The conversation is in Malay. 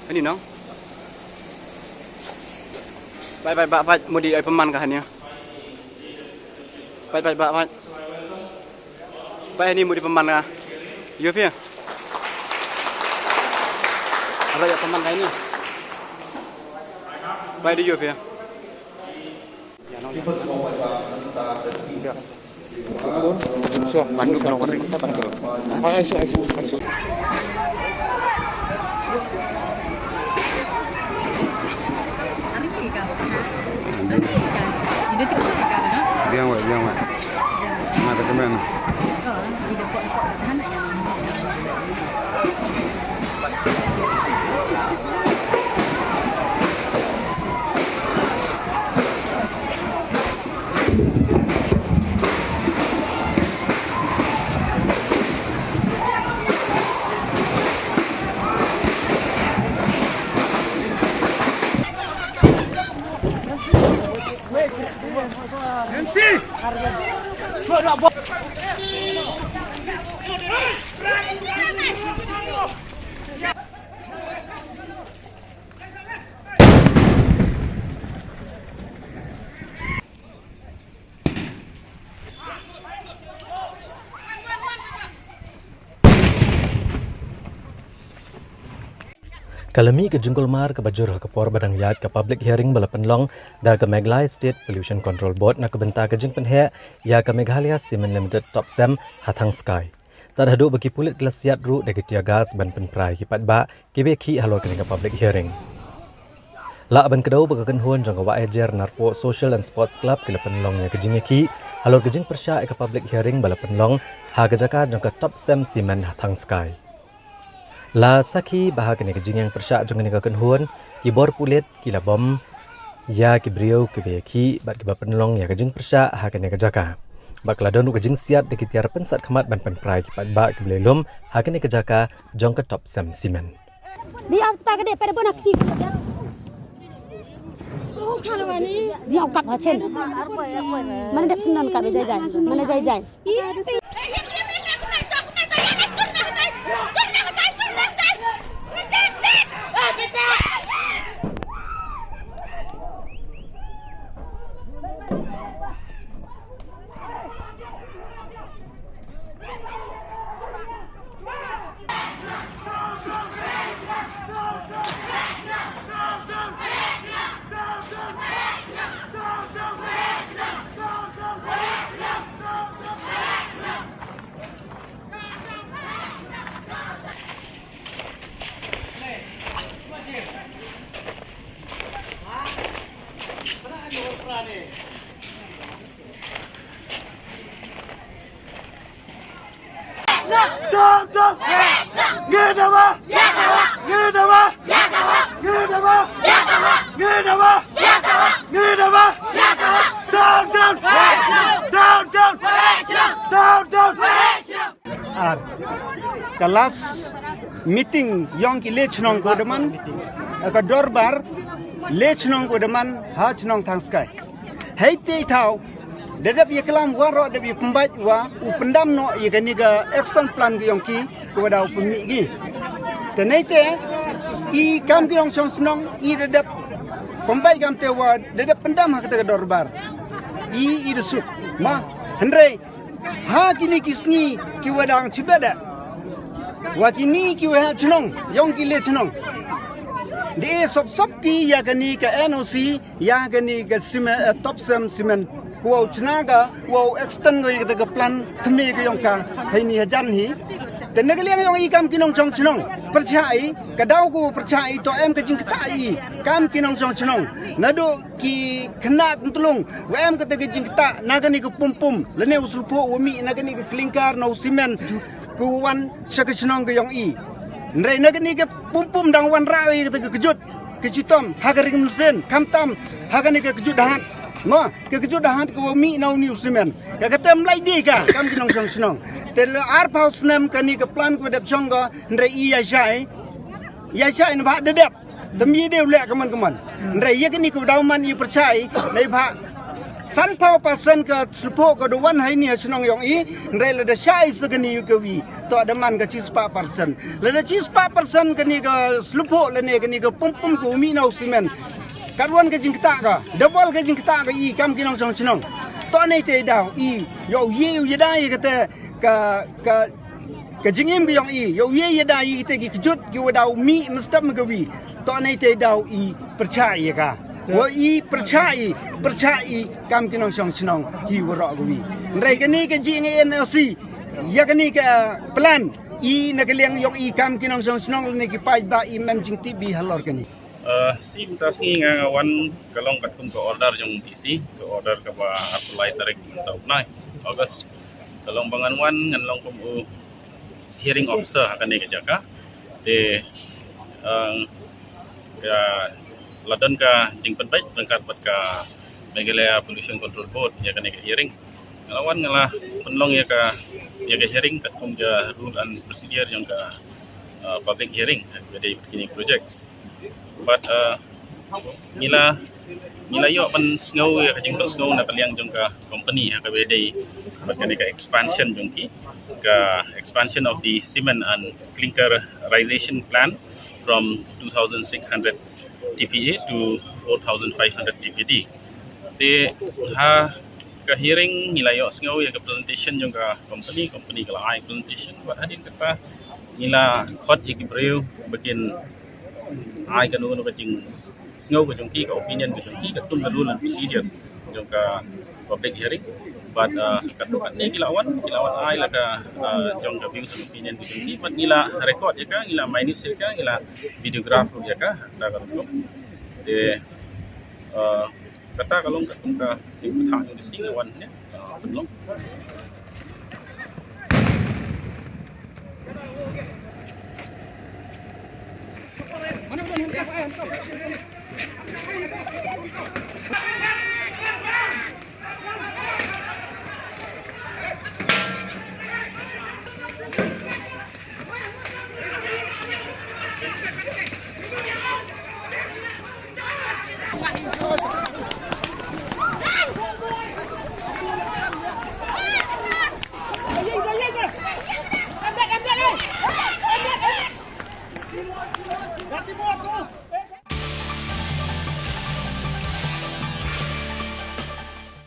Ini no. Baik Pak, mau di peman kah ini? Baik Pak. Baik ini mau di peman kah? Yo Pia. Ada ya peman kah ini? Baik di yo Pia. Ya no. Bandung nomor ini. Ayo. Biang wa. Mata kemen. MC. Kalami ke Jungkul Mar ke Bajur ke Por Badang Yat ke public hearing bala penlong da ke Meglai State Pollution Control Board na ke benta ke jing penhe ya ke Meghalaya Cement Limited Top Sem Hathang Sky. Tad hadu bagi pulit glasiat ru da ke tiagas ban penprai ki patba ki beki halor ke public hearing. La ban kedau bagakan huan jang wa ejer narpo Social and Sports Club ke penlong ya ke jing ki halor ke jing persya ke public hearing bala penlong ha ke jaka jang ke Top Sem Cement Hathang Sky. La sakhi bahag ni kejing yang persyak jong ni kaken huan ki bor pulit ki la bom ya ki brio ki beki bat ki penlong ya kejing persyak ha ke ni kejaka bakla don kejing siat de ki tiar pensat khamat ban prai ki pat ba ki belum ha ke ni kejaka jong ke Top Sem Cement di asta ke de pada bona kiti oh khalwani di okap ha chen mana dep senan ka be jai mana jai Kelas meeting yang ki lechnong ko deman ka dorbar lechnong ko deman ha chnong thang sky hei te thau dedap ye kelam waro de bi pembat wa u pendam no ye gani ga extend plan ki yang ki ko da pemi gi tenete I kam ki yang snong I dedap pembat gam te wa dedap pendam ha ka dorbar I desuk ma henre ha kini kisni ki wadang cibada wakini ki wa chnong yong ki le chnong de sop ki ya gani ka NOC ya gani ka Top Sem Cement ko chnaga wo extend go ka plan thme ko yong ka haini hajan hi te nagliang yong I kam kinong chong chnong percaya ka daw ko percaya to em ka jing ta I kam kinong chong chnong nado ki khna tulung wa em ka te jing ta nagani ko pum lene usulpo umi nagani ko klinkar no cement kuwan sakachnong ko yong I nrai nagani ke pum dang wan rai ke kejut kecitom hagaring mesin kamtam hagani ke kejut dahat no ke kejut dahat ko mi nau new cement ka katem lai di ka kam kinong song snong tel ar paus nem kani ke plan ko dep chonga nrai I ya shai ba de dep demi de le kaman nrai ye kani ko dauman I percaya nei ba Sanpau persen ke supo ke doan hai ni senong yong i rela da syai segeni ke wi to ada man ke 4%. Le da 4% ke ni ke slupo le ne ke ni ke pum ke umi nau simen. Karuan ke jing kita ka, double ke jing kita ka i kam kinong song senong. To nei te dau i yo ye ye dai ke te ka jingim ke yong i yo ye ye dai te ki kejut ki wadau mi mestam ke wi. To nei te dau i percaya ka. Wa i percaya kam kinong song senong hi warok wi ndai kani ke jing NLC ya kani ke plan i nakaliang yok i kam kinong song senong ni ki pai ba i mem jing TV halor kani sim tas ngi nga wan kalong kat kun ko order yung TC ko order ka ba apply tarik taw na August kalong bangan wan ngan long kum hearing officer akan ni jaka te ka ladan ka jing penpai berangkat pat ka Meghalaya Pollution Control Board ya kan hearing ngelawan ngalah penlong ya ka hearing kat kum ja rule and procedure yang ka public hearing jadi beginning projects but mila yo pan snow ya ka jing snow na kaliang jong ka company ha ka bede pat ka expansion jong ki ka expansion of the cement and clinkerization plant from 2,600 TPA to 4,500 TPD. Te ha ka hearing nila yo singaw ya ka presentation yung ka company ka lai presentation buat hadin kata nila khot ikibreu bikin ai ka no ka jing singaw ka jong ki ka opinion ka jong ki ka tun ka rule and procedure yung ka public hearing but katukat ni kilawan ai la ka jong ka views and opinion ka jong ki but nila record ya ka nila minute sila ka nila videograph ya ka da ka de kata kalong katung ka ting patang yung singawan niya tulong